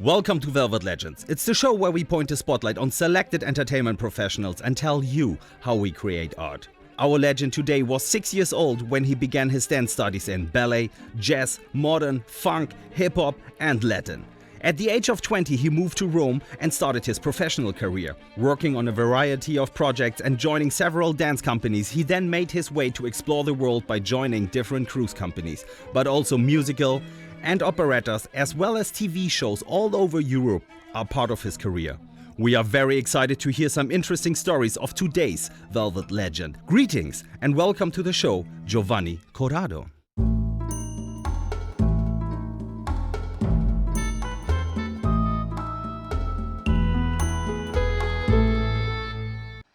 Welcome to Velvet Legends. It's the show where we point a spotlight on selected entertainment professionals and tell you how we create art. Our legend today was 6 years old when he began his dance studies in ballet, jazz, modern, funk, hip-hop and Latin. At the age of 20 he moved to Rome and started his professional career. Working on a variety of projects and joining several dance companies, he then made his way to explore the world by joining different cruise companies, but also musical and operettas as well as TV shows all over Europe are part of his career. We are very excited to hear some interesting stories of today's Velvet Legend. Greetings and welcome to the show, Giovanni Corrado.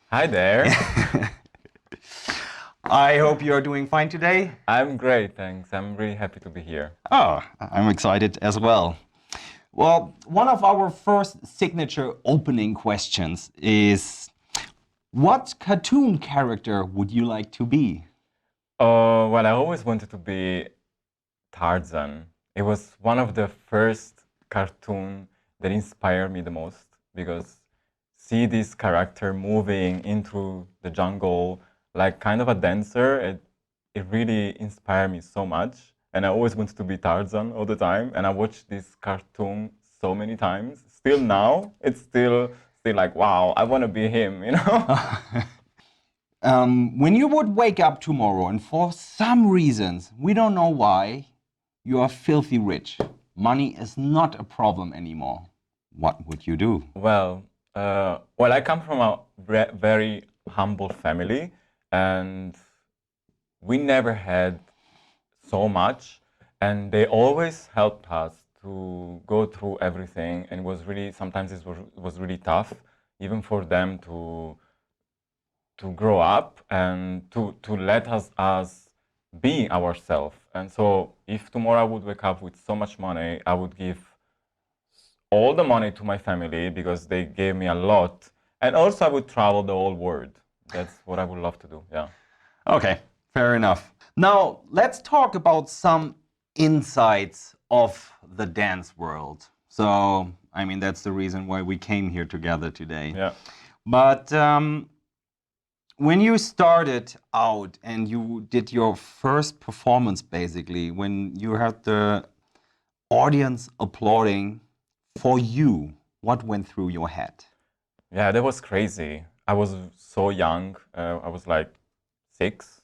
Hi there. I hope you are doing fine today. I'm great, thanks. I'm really happy to be here. Oh, I'm excited as well. Well, one of our first signature opening questions is, what cartoon character would you like to be? Well, I always wanted to be Tarzan. It was one of the first cartoons that inspired me the most because see this character moving into the jungle like kind of a dancer, it really inspired me so much. And I always wanted to be Tarzan all the time. And I watched this cartoon so many times. Still now, it's still like, wow, I want to be him, you know? When you would wake up tomorrow and for some reasons, we don't know why, you are filthy rich. Money is not a problem anymore. What would you do? Well, I come from a very humble family. And we never had so much, and they always helped us to go through everything. And it was really, sometimes it was really tough, even for them to grow up and to let us be ourselves. And so if tomorrow I would wake up with so much money, I would give all the money to my family because they gave me a lot. And also I would travel the whole world. That's what I would love to do, yeah. Okay, fair enough. Now, let's talk about some insights of the dance world. So, I mean, that's the reason why we came here together today. Yeah. But when you started out and you did your first performance, basically, when you had the audience applauding for you, what went through your head? Yeah, that was crazy. I was so young. I was like 6.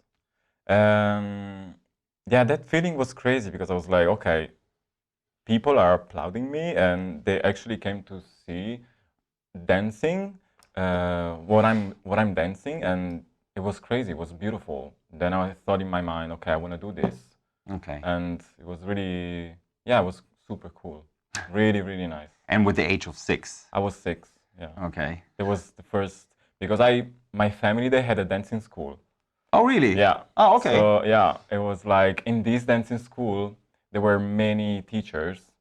Yeah, that feeling was crazy because I was like, okay, people are applauding me and they actually came to see dancing, what I'm dancing, and it was crazy. It was beautiful. Then I thought in my mind, okay, I want to do this. Okay. And it was really, yeah, it was super cool. Really, really nice. And with the age of 6? I was 6, yeah. Okay. It was the first. Because my family, they had a dancing school. Oh, really? Yeah. Oh, okay. So, yeah, it was like in this dancing school, there were many teachers.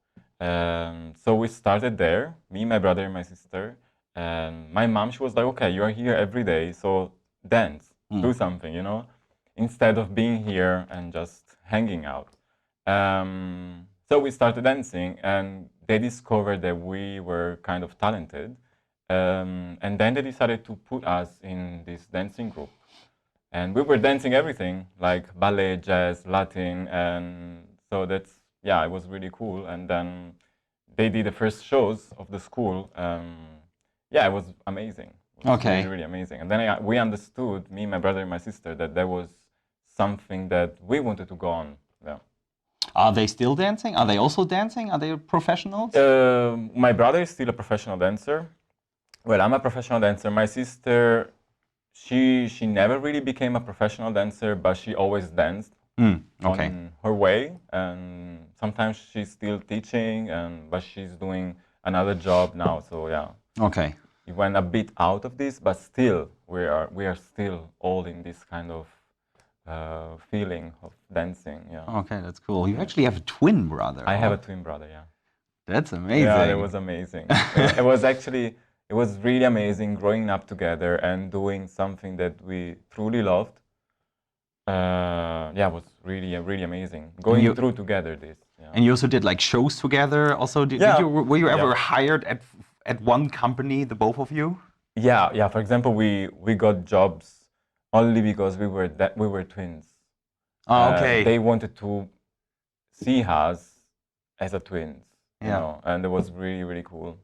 So we started there, me, my brother, and my sister. And my mom, she was like, okay, you are here every day, so dance, do something, you know, instead of being here and just hanging out. So we started dancing, and they discovered that we were kind of talented. And then they decided to put us in this dancing group. And we were dancing everything, like ballet, jazz, Latin, and so that's, yeah, it was really cool. And then they did the first shows of the school. Yeah, it was amazing. It was Okay. really, really amazing. And then we understood, me, my brother, and my sister, that there was something that we wanted to go on. Yeah. Are they still dancing? Are they also dancing? Are they professionals? My brother is still a professional dancer. Well, I'm a professional dancer. My sister, she never really became a professional dancer, but she always danced Okay. on her way. And sometimes she's still teaching, but she's doing another job now. So yeah, Okay. we went a bit out of this, but still we are still all in this kind of feeling of dancing. Yeah. Okay, that's cool. You actually have a twin brother. I have a huh? twin brother. Yeah. That's amazing. Yeah, it was amazing. It was actually. It was really amazing growing up together and doing something that we truly loved. Yeah, it was really, really amazing. Going through together this. Yeah. And you also did like shows together. Also, did Yeah. you were you ever Yeah. hired at one company, the both of you? Yeah. For example, we got jobs only because we were twins. Oh, okay. They wanted to see us as a twins, you Yeah. know, and it was really, really cool.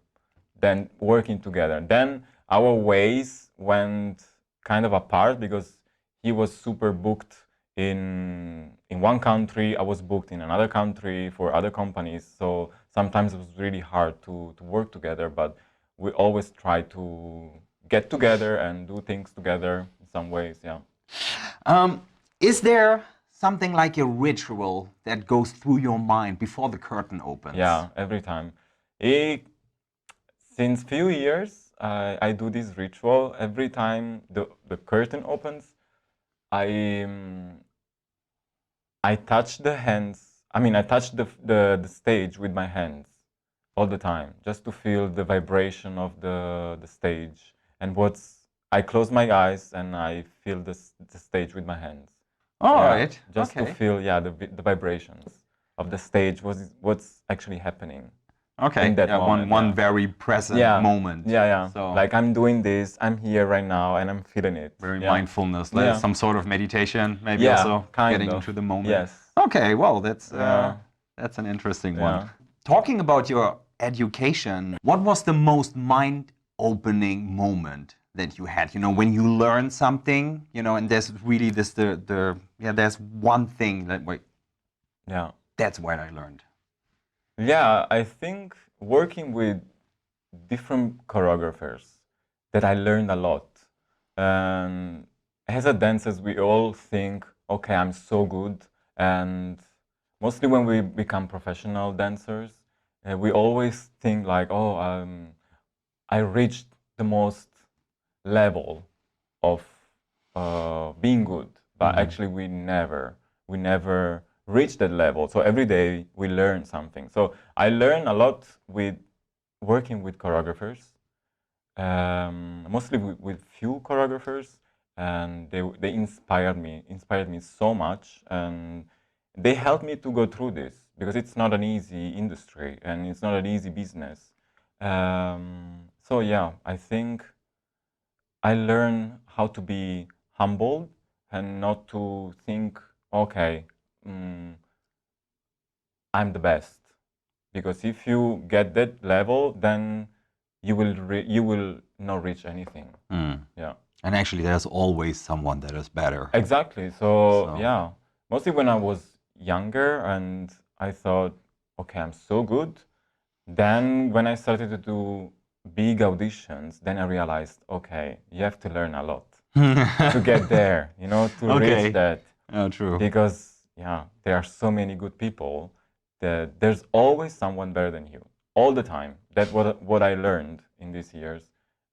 Then working together. Then our ways went kind of apart because he was super booked in one country. I was booked in another country for other companies. So sometimes it was really hard to work together, but we always try to get together and do things together in some ways, yeah. Is there something like a ritual that goes through your mind before the curtain opens? Yeah, every time. Since few years, I do this ritual. Every time the curtain opens, I I touch the hands. I mean, I touch the stage with my hands all the time, just to feel the vibration of the stage. And I close my eyes and I feel the stage with my hands. All Yeah, right. just to Okay. feel the vibrations of the stage, what's actually happening Okay. in that Yeah, moment. one yeah. very present Yeah, moment. yeah. So Like I'm doing this, I'm here right now, and I'm feeling it. very Yeah. mindfulness, like Yeah. some sort of meditation, maybe Yeah, also kind getting of. into the moment. Yes. Okay. Well, Yeah. that's an interesting Yeah. one. Talking about your education, what was the most mind-opening moment that you had? You know, when you learn something, you know, and there's really there's one thing that wait, Yeah. that's what I learned. Yeah, I think working with different choreographers that I learned a lot. As a dancers, we all think, okay, I'm so good. And mostly when we become professional dancers, we always think like, oh, I reached the most level of being good, but actually we never reach that level. So every day we learn something. So I learn a lot with working with choreographers, mostly with few choreographers, and they inspired me so much, and they helped me to go through this because it's not an easy industry and it's not an easy business. So yeah, I think I learned how to be humble and not to think, okay, mm, I'm the best. Because if you get that level, then you will not reach anything. Yeah, And actually, there's always someone that is better. exactly. So yeah, mostly when I was younger and I thought, okay, I'm so good. Then when I started to do big auditions, then I realized, okay, you have to learn a lot to get there, you know, to Okay. reach that. Oh, true. Because yeah, there are so many good people that there's always someone better than you all the time. That's what I learned in these years,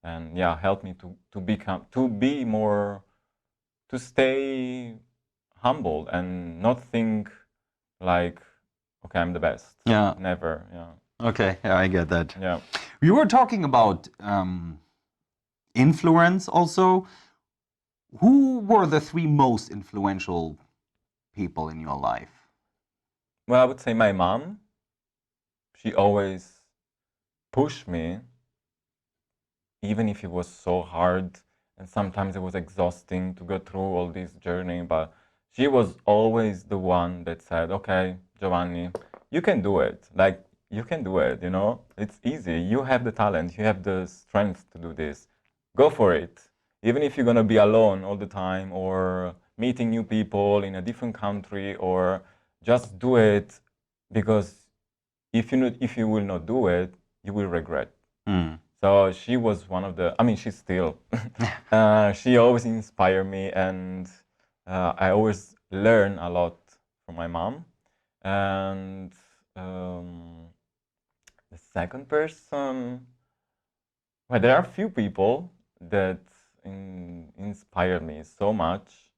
and yeah, helped me to be more, to stay humble and not think like, okay, I'm the best. Yeah. Never. Yeah. Okay, yeah, I get that. Yeah. We were talking about influence also. Who were the three most influential people in your life? Well, I would say my mom. She always pushed me, even if it was so hard and sometimes it was exhausting to go through all this journey. But she was always the one that said, okay, Giovanni, you can do it. Like, you can do it, you know? It's easy. You have the talent, you have the strength to do this. Go for it. Even if you're going to be alone all the time or meeting new people in a different country, or just do it, because if you will not do it, you will regret. So she was one of the, I mean, she's still, she always inspired me, and I always learn a lot from my mom. And the second person, well, there are a few people that inspired me so much.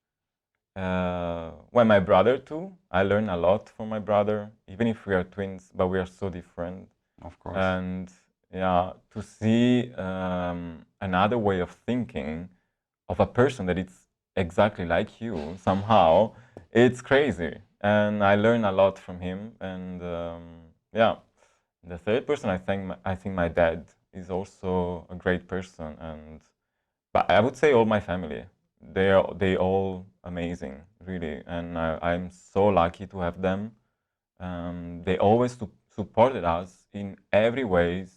Well, my brother too. I learned a lot from my brother, even if we are twins, but we are so different. Of course. And yeah, to see another way of thinking of a person that it's exactly like you somehow, it's crazy. and I learned a lot from him. And yeah, the third person, I think my dad is also a great person, and but I would say all my family, they all amazing, really, and I'm so lucky to have them. They always supported us in every ways.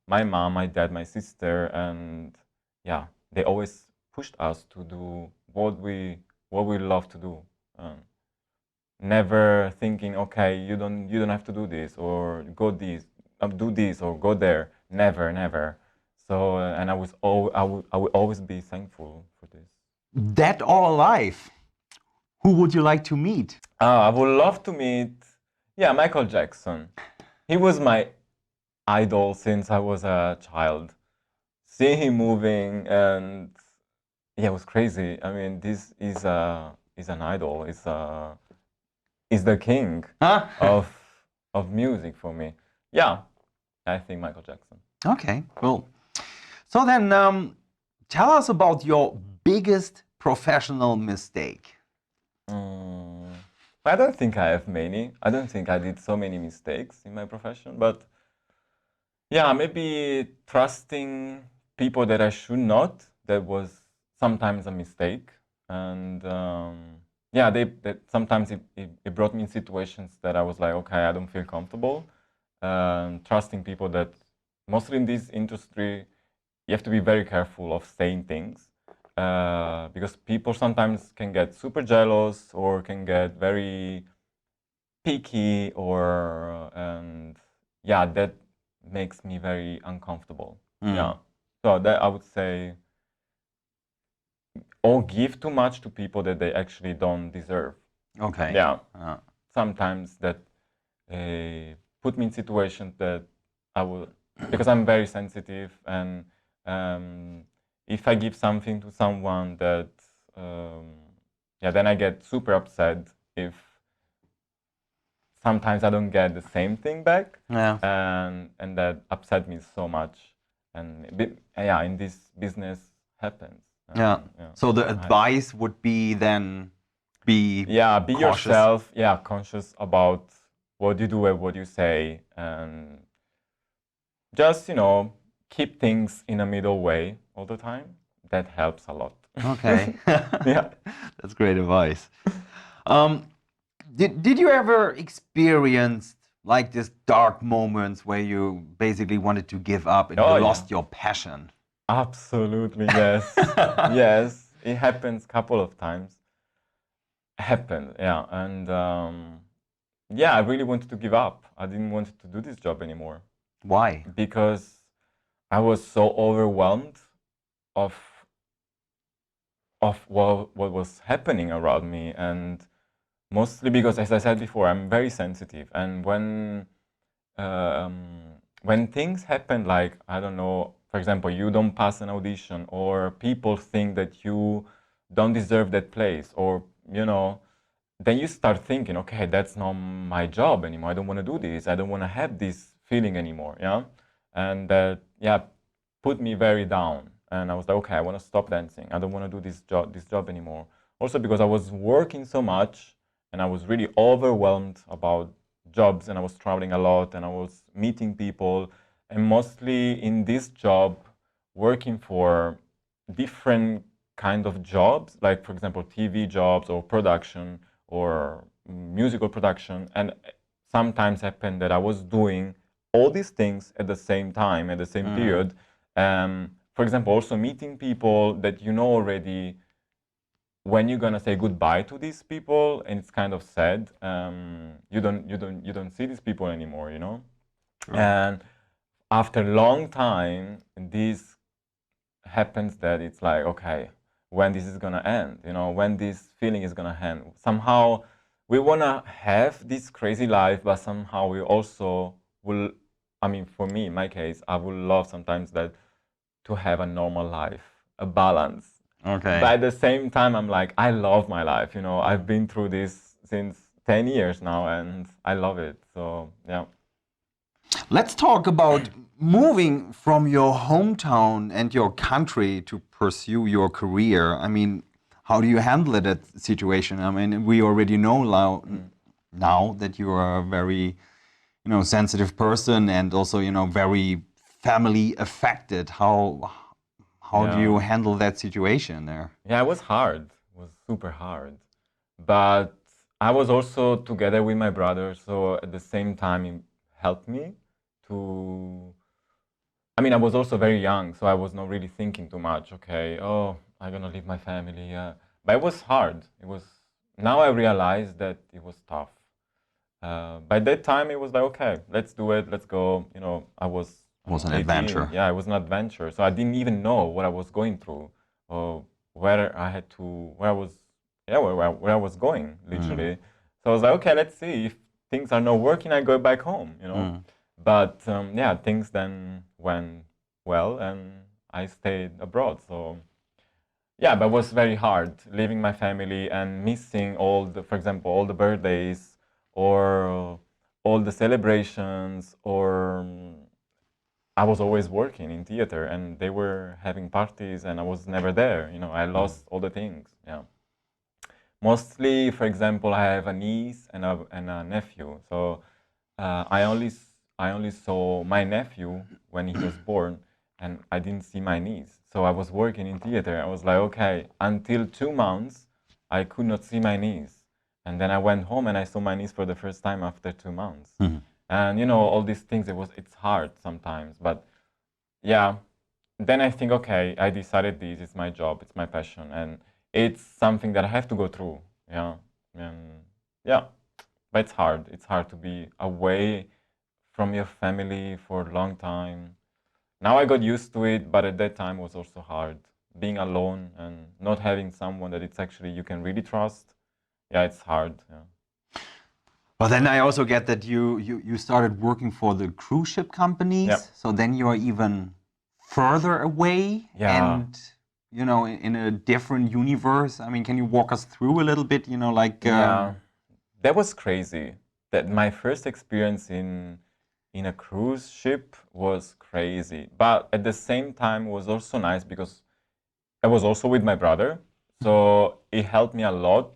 My mom, my dad, my sister, and yeah, they always pushed us to do what we love to do. Never thinking, okay, you don't have to do this or go this, do this or go there. Never, never. So, and I will always be thankful for this. Dead or alive, who would you like to meet? I would love to meet, yeah, Michael Jackson. He was my idol since I was a child. Seeing him moving, and yeah, it was crazy. I mean, this is an idol. Is the king Huh? of music for me. Yeah, I think Michael Jackson. Okay, cool. So then, tell us about your biggest professional mistake. I don't think I have many. I don't think I did so many mistakes in my profession, but yeah, maybe trusting people that I should not. That was sometimes a mistake, and yeah, sometimes it brought me in situations that I was like, okay, I don't feel comfortable. Trusting people that, mostly in this industry, you have to be very careful of saying things because people sometimes can get super jealous or can get very picky, or and yeah, that makes me very uncomfortable. Yeah, so that I would say, or give too much to people that they actually don't deserve. Okay. Yeah, sometimes that put me in situations that I will, because I'm very sensitive, and if I give something to someone that, yeah, then I get super upset if sometimes I don't get the same thing back, Yeah. and that upset me so much, and yeah, in this business happens. Yeah. So the advice would be then be be cautious. yourself. Yeah, conscious about what you do and what you say, and just keep things in a middle way all the time. That helps a lot. Okay. Yeah. That's great advice. Did you ever experience like this dark moments where you basically wanted to give up and Oh, you yeah. lost your passion? Absolutely, yes. Yes, it happens a couple of times. Happened, yeah. And yeah, I really wanted to give up. I didn't want to do this job anymore Why? because I was so overwhelmed of what was happening around me, and mostly because, as I said before, I'm very sensitive, and when things happen, like, I don't know, for example, you don't pass an audition, or people think that you don't deserve that place, or then you start thinking, okay, that's not my job anymore. I don't want to do this. I don't want to have this feeling anymore. Yeah, and that, yeah, put me very down. And I was like, okay, I want to stop dancing. I don't want to do this job anymore. Also because I was working so much and I was really overwhelmed about jobs, and I was traveling a lot and I was meeting people, and mostly in this job, working for different kind of jobs, like, for example, TV jobs or production or musical production. And sometimes happened that I was doing all these things at the same time, at the same period. For example, also meeting people that already, when you're gonna say goodbye to these people, and it's kind of sad. You don't see these people anymore, And after a long time, this happens that it's like, okay, when this is gonna end, when this feeling is gonna end. Somehow we wanna have this crazy life, but somehow we also will, I mean, for me, in my case, I would love sometimes that to have a normal life, a balance. Okay. But at the same time, I'm like, I love my life. I've been through this since 10 years now, and I love it. So, yeah. Let's talk about moving from your hometown and your country to pursue your career. I mean, how do you handle that situation? I mean, we already know now that you are a very, sensitive person and also, very family affected. How do you Yeah. handle that situation there? Yeah, it was hard. It was super hard. But I was also together with my brother, so at the same time, he helped me to. I mean, I was also very young, so I was not really thinking too much. Okay, oh, I'm gonna leave my family. Yeah, but it was hard. It was. Now I realize that it was tough. By that time, it was like, okay, let's do it. Let's go. I was. I Was don't an know, 18. adventure. Yeah, it was an adventure. So I didn't even know what I was going through, or where I had to, where I was, yeah, where I was going, literally. So I was like, okay, let's see if things are not working. I go back home. But yeah, things then went well, and I stayed abroad. So yeah, but it was very hard leaving my family and missing for example, all the birthdays or all the celebrations. Or I was always working in theater, and they were having parties, and I was never there. I lost all the things. Yeah. Mostly, for example, I have a niece and a nephew. So I only saw my nephew when he was born, and I didn't see my niece. So I was working in theater. I was like, okay, until 2 months, I could not see my niece, and then I went home and I saw my niece for the first time after 2 months. And all these things. It's hard sometimes, but yeah. Then I think, okay, I decided this is my job, it's my passion, and it's something that I have to go through. Yeah, and yeah, but it's hard. It's hard to be away from your family for a long time. Now I got used to it, but at that time it was also hard. Being alone and not having someone that it's actually you can really trust. Yeah, it's hard. Yeah. But then I also get that you started working for the cruise ship companies. Yep. So then you are even further away Yeah. and in a different universe. I mean, can you walk us through a little bit? Like Yeah, that was crazy. That my first experience in a cruise ship was crazy, but at the same time was also nice because I was also with my brother, so it helped me a lot.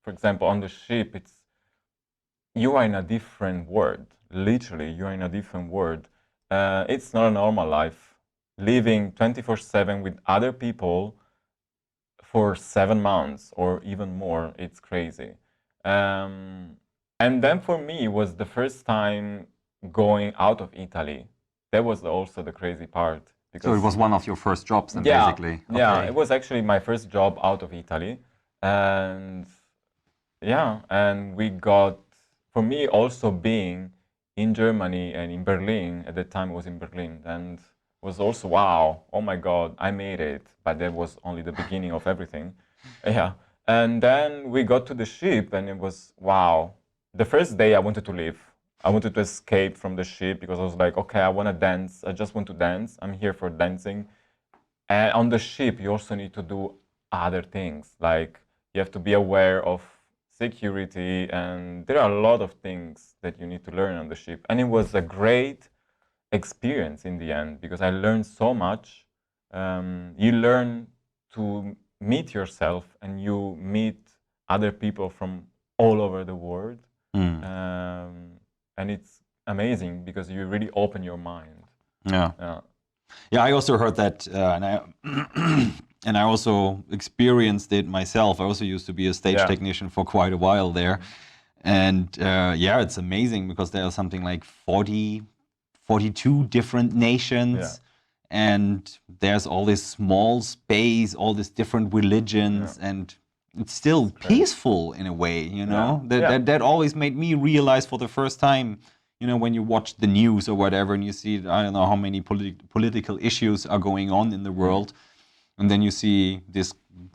For example, on the ship, you are in a different world. Literally, you are in a different world. It's not a normal life. Living 24/7 with other people for 7 months or even more, it's crazy. And then for me, it was the first time going out of Italy. That was also the crazy part. so it was one of your first jobs, then Yeah, basically. yeah, Okay. it was actually my first job out of Italy. And yeah, and we got, for me also being in Germany and in Berlin, at the time I was in Berlin, and was also, wow, oh my God, I made it. But that was only the beginning of everything. Yeah. And then we got to the ship, and it was, wow. The first day I wanted to leave. I wanted to escape from the ship because I was like, okay, I want to dance. I just want to dance. I'm here for dancing. And on the ship, you also need to do other things. Like you have to be aware of security, and there are a lot of things that you need to learn on the ship. And it was a great experience in the end because I learned so much. You learn to meet yourself, and you meet other people from all over the world. And it's amazing because you really open your mind. Yeah. Yeah. Yeah, I also heard that, and I and I also experienced it myself. I also used to be a stage Yeah. technician for quite a while there, and yeah, it's amazing because there are something like 42 different nations, and there's all this small space, all these different religions, and it's still peaceful in a way. That always made me realize for the first time. When you watch the news or whatever, and you see, I don't know how many political issues are going on in the world, and then you see this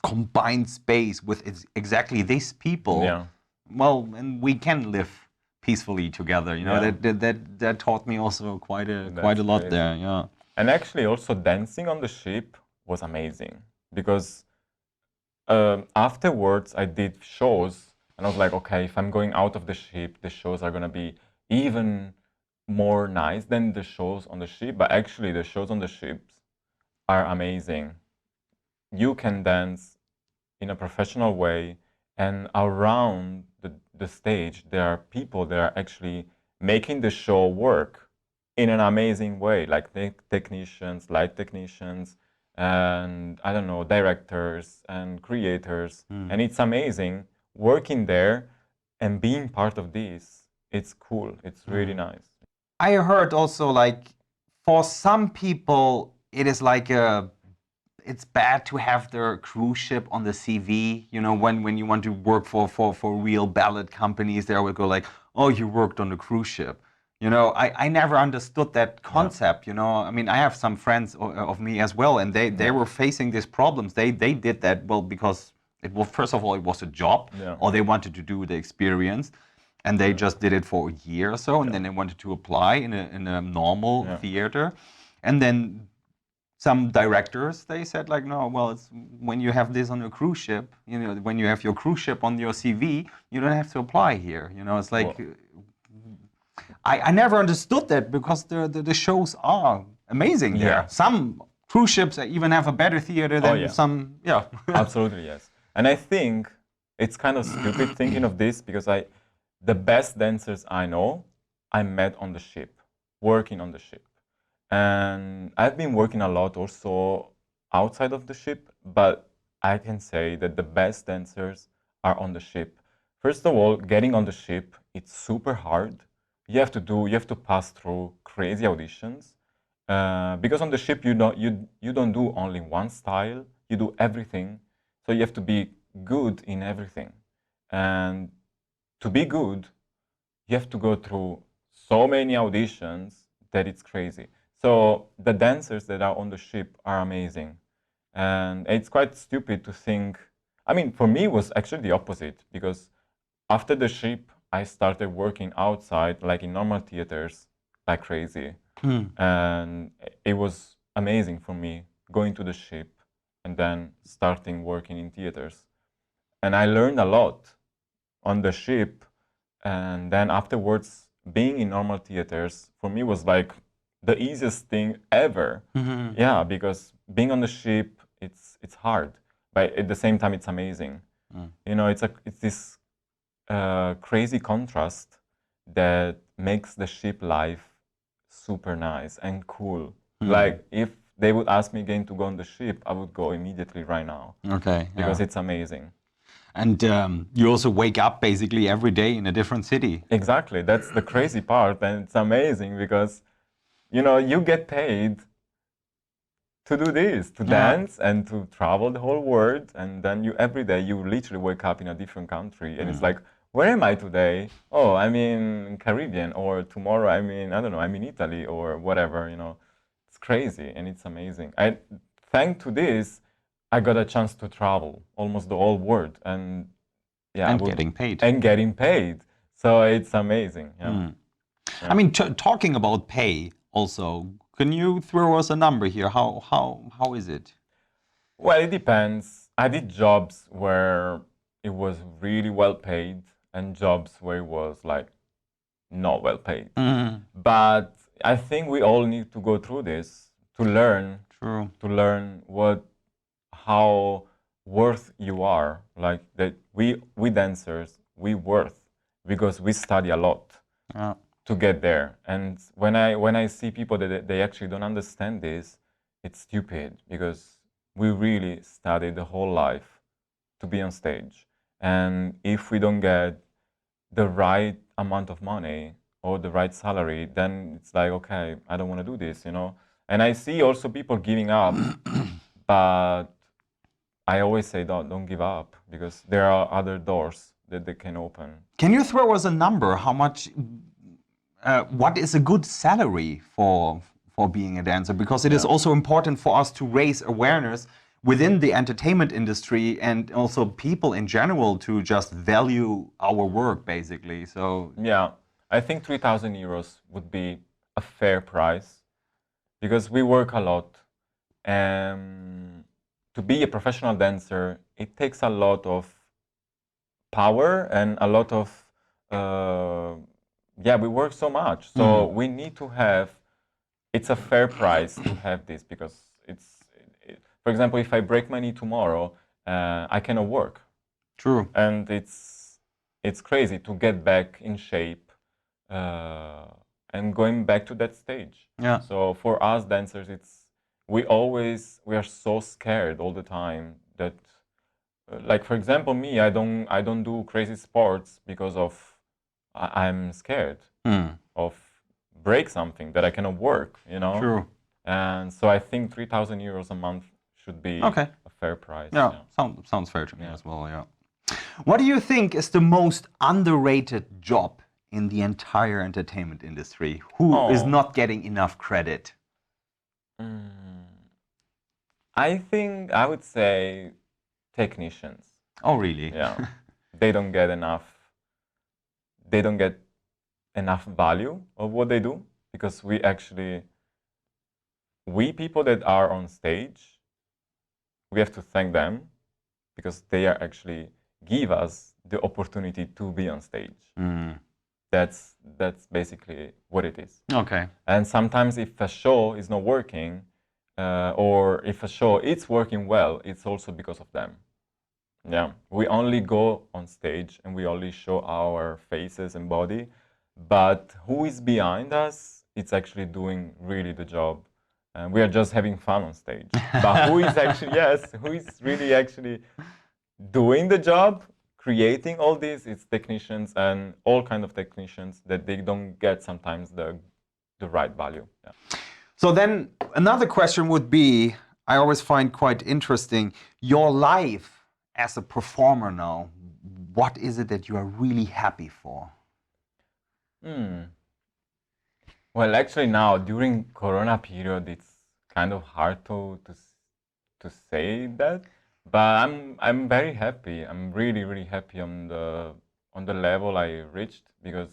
combined space with exactly these people. Yeah. Well, and we can live peacefully together. Yeah. That taught me also quite a That's lot crazy. there. Yeah. And actually, also dancing on the ship was amazing because afterwards I did shows, and I was like, okay, if I'm going out of the ship, the shows are gonna be even more nice than the shows on the ship. But actually, the shows on the ships are amazing. You can dance in a professional way, and around the stage there are people that are actually making the show work in an amazing way, like technicians, light technicians, and I don't know, directors and creators. And it's amazing working there and being part of this. It's cool. It's really nice. I heard also like for some people it is like it's bad to have their cruise ship on the CV. You know, when you want to work for real ballot companies, they will go like, oh, you worked on the cruise ship. You know, I never understood that concept. You know, I mean, I have some friends of me as well, and they were facing these problems. They did that well because it was, first of all, it was a job, or they wanted to do the experience, and they just did it for a year or so, and then they wanted to apply in a normal theater, and then some directors, they said like, no, well, it's when you have this on a cruise ship, you know, when you have your cruise ship on your CV, you don't have to apply here. You know, it's like, I never understood that because the shows are amazing there. Yeah. Some cruise ships even have a better theater than some, Absolutely, yes. And I think it's kind of stupid thinking of this because the best dancers I know, I met on the ship, working on the ship. And I've been working a lot also outside of the ship, but I can say that the best dancers are on the ship. First of all, getting on the ship, it's super hard. You have to pass through crazy auditions. Because on the ship you don't do only one style, you do everything. So you have to be good in everything. And to be good, you have to go through so many auditions that it's crazy. So the dancers that are on the ship are amazing. And it's quite stupid to think, I mean, for me it was actually the opposite, because after the ship, I started working outside, like in normal theaters, like crazy. And it was amazing for me, going to the ship and then starting working in theaters. And I learned a lot on the ship. And then afterwards, being in normal theaters, for me was like the easiest thing ever. Yeah, because being on the ship, it's hard, but at the same time, it's amazing. You know, it's this crazy contrast that makes the ship life super nice and cool. Like if they would ask me again to go on the ship, I would go immediately right now. Okay. Because it's amazing. And you also wake up basically every day in a different city. Exactly. That's the crazy part, and it's amazing because, you know, you get paid to do this, to dance and to travel the whole world, and then you every day you literally wake up in a different country, and it's like, where am I today? Oh, I'm in Caribbean, or tomorrow I'm in, I don't know, I'm in Italy or whatever. You know, it's crazy and it's amazing. Thanks to this, I got a chance to travel almost the whole world, and getting paid. And getting paid. So it's amazing. Yeah. I mean, talking about pay also, can you throw us a number here? How is it? Well, it depends. I did jobs where it was really well paid and jobs where it was like not well paid. But I think we all need to go through this to learn. True. To learn how worth you are. Like that we dancers, we worth because we study a lot to get there. And when I see people that they actually don't understand this, it's stupid because we really study the whole life to be on stage. And if we don't get the right amount of money or the right salary, then it's like, okay, I don't want to do this, you know. And I see also people giving up, but I always say don't give up because there are other doors that they can open. Can you throw us a number? How much? What is a good salary for being a dancer? Because it is also important for us to raise awareness within the entertainment industry and also people in general to just value our work, basically. So yeah, I think 3,000 euros would be a fair price because we work a lot. To be a professional dancer, it takes a lot of power and a lot of we work so much. So we need to have, it's a fair price to have this because for example, if I break my knee tomorrow I cannot work. True. And it's crazy to get back in shape and going back to that stage. Yeah. So for us dancers, we are so scared all the time that, like for example, me, I don't do crazy sports because of I'm scared of break something that I cannot work. True. And so I think 3,000 euros a month should be Okay. a fair price. Yeah, sounds fair to me Yeah. as well, yeah. What do you think is the most underrated job in the entire entertainment industry? Who is Oh. not getting enough credit? I think I would say technicians. Oh, really? Yeah, they don't get enough. They don't get enough value of what they do because we people that are on stage, we have to thank them because they are actually give us the opportunity to be on stage. That's basically what it is. Okay. And sometimes if a show is not working, or if a show is working well, it's also because of them. Yeah, we only go on stage and we only show our faces and body, but who is behind us, it's actually doing really the job. And we are just having fun on stage. But who is actually, yes, who is really actually doing the job, creating all this, it's technicians and all kind of technicians that they don't get sometimes the right value. Yeah. So then another question would be, I always find quite interesting, your life as a performer now, what is it that you are really happy for? Well, actually now during Corona period, it's kind of hard to say that, but I'm very happy. I'm really happy on the level I reached because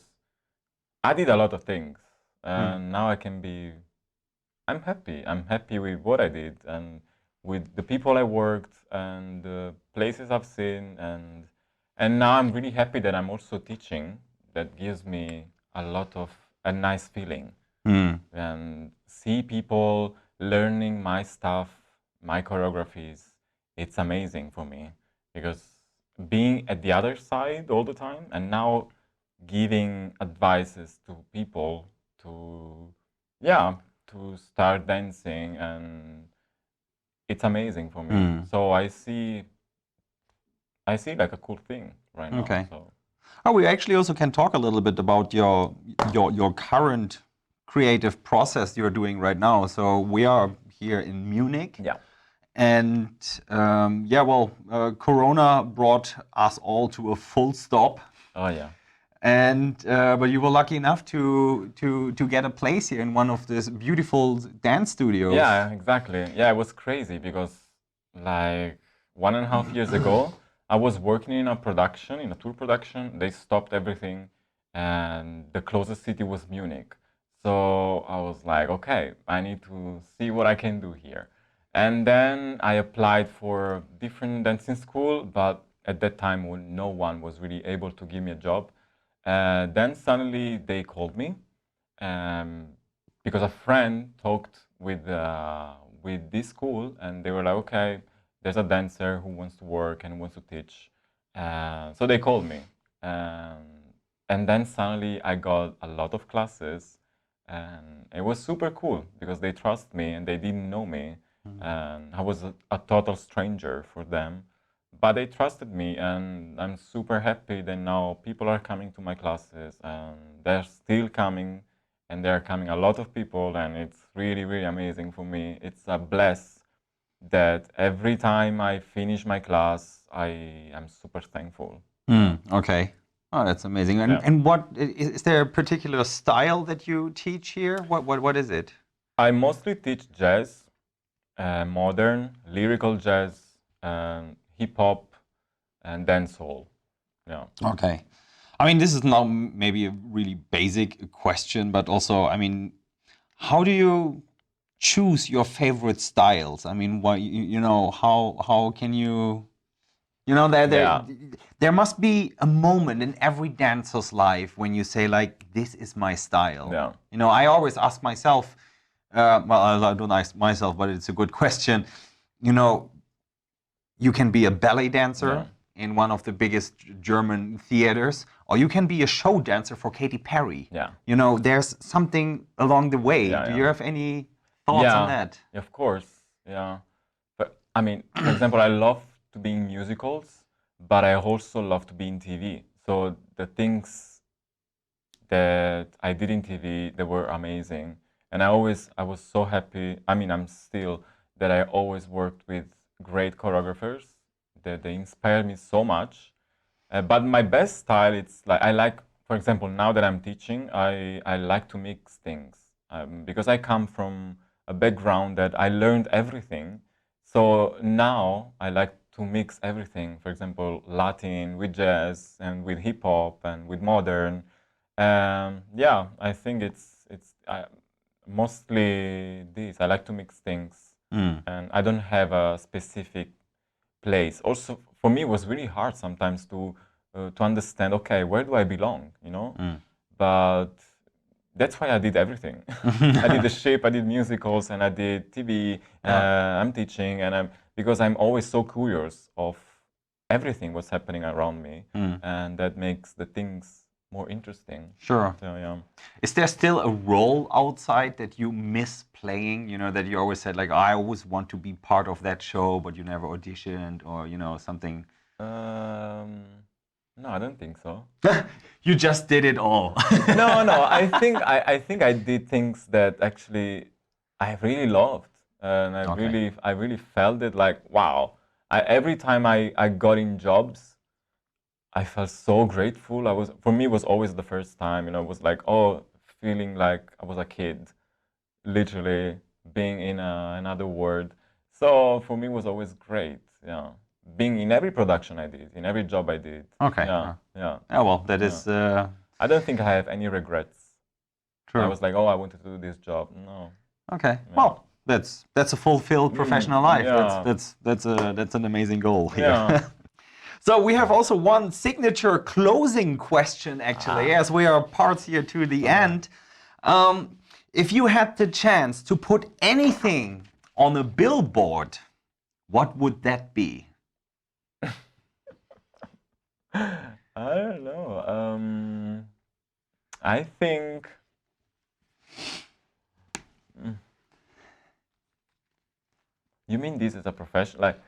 I did a lot of things, and now I'm happy. I'm happy with what I did and with the people I worked and the places I've seen, and now I'm really happy that I'm also teaching. That gives me a nice feeling, and see people learning my stuff, my choreographies. It's amazing for me because being at the other side all the time and now giving advices to people to start dancing, and it's amazing for me. So I see like a cool thing right now. Okay. So. Oh, we actually also can talk a little bit about your current creative process you're doing right now. So we are here in Munich. Yeah. And Corona brought us all to a full stop. Oh yeah. And but you were lucky enough to get a place here in one of these beautiful dance studios. Yeah, exactly. Yeah, it was crazy because like 1.5 years ago, I was working in a tour production. They stopped everything, and the closest city was Munich. So I was like, okay, I need to see what I can do here. And then I applied for different dancing school, but at that time, no one was really able to give me a job. Then suddenly they called me because a friend talked with this school, and they were like, okay, there's a dancer who wants to work and wants to teach. So they called me. And then suddenly I got a lot of classes, and it was super cool because they trust me and they didn't know me. And I was a total stranger for them. But they trusted me, and I'm super happy that now people are coming to my classes, and they're still coming, and they're coming a lot of people, and it's really amazing for me. It's a bless that every time I finish my class, I am super thankful. Okay. Oh, that's amazing. And, Yeah. and what is there a particular style that you teach here? What is it? I mostly teach jazz, modern, lyrical jazz, hip hop, and dancehall. Yeah. Okay. I mean, this is now maybe a really basic question, but also, I mean, how do you choose your favorite styles? I mean, what how can you, Yeah. there must be a moment in every dancer's life when you say like, this is my style. Yeah. I always ask myself, well, I don't ask myself, but it's a good question. you can be a ballet dancer Yeah. in one of the biggest German theaters, or you can be a show dancer for Katy Perry. Yeah. You know, there's something along the way. Yeah, Do yeah. you have any thoughts on that? Of course. Yeah. But I mean, for example, I love to be in musicals, but I also love to be in TV. So the things that I did in TV, they were amazing. And I was so happy. I mean, I'm still that I always worked with great choreographers that they inspired me so much. But my best style, it's like I like, for example, now that I'm teaching, I like to mix things because I come from a background that I learned everything. So now I like to mix everything. For example, Latin with jazz and with hip hop and with modern. Yeah, I think it's mostly this. I like to mix things, and I don't have a specific place. Also, for me, it was really hard sometimes to understand. Okay, where do I belong? You know, but that's why I did everything. I did the ship, I did musicals, and I did TV. I'm teaching, and because I'm always so curious of everything what's happening around me, and that makes the things more interesting. Sure. So, yeah. Is there still a role outside that you miss playing? You know, that you always said, like, I always want to be part of that show, but you never auditioned, or, you know, something. No, I don't think so. You just did it all. No. I think I did things that actually I really loved, and I really felt it. Like, wow! Every time I got in jobs, I felt so grateful. For me, it was always the first time. You know, it was like, oh, feeling like I was a kid, literally being in another world. So for me, it was always great. Yeah, being in every production I did, in every job I did. Okay. Yeah. Yeah, well, that is I don't think I have any regrets. true. I was like, oh, I wanted to do this job. No. Okay. Well, that's a fulfilled professional life. yeah. That's an amazing goal here. Yeah. So we have also one signature closing question, actually, as we are parts here to the end. If you had the chance to put anything on a billboard, what would that be? I don't know. I think. You mean this is a profession? Like,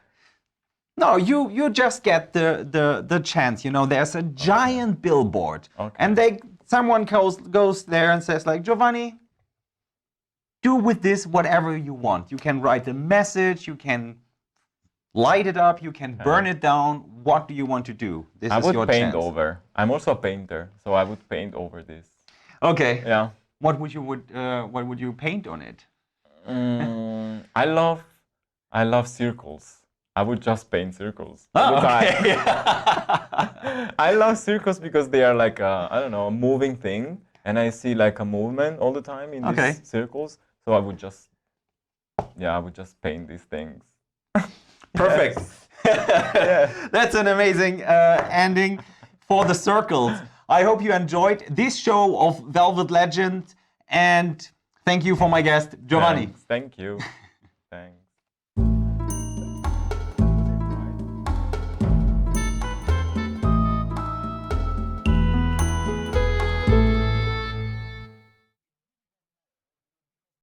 No, you just get the chance. You know, there's a giant billboard, and someone goes there and says, like, Giovanni, do with this whatever you want. You can write a message, you can light it up, you can burn it down. What do you want to do? This I is would your paint chance. over. I'm also a painter, so I would paint over this. Okay. Yeah. What would you paint on it? I love circles. I would just paint circles. Oh, okay. I love circles because they are like I don't know, a moving thing, and I see like a movement all the time in these circles. So I would just paint these things. Perfect. That's an amazing ending for the circles. I hope you enjoyed this show of Velvet Legend, and thank you for my guest, Giovanni. Thank you. Thanks.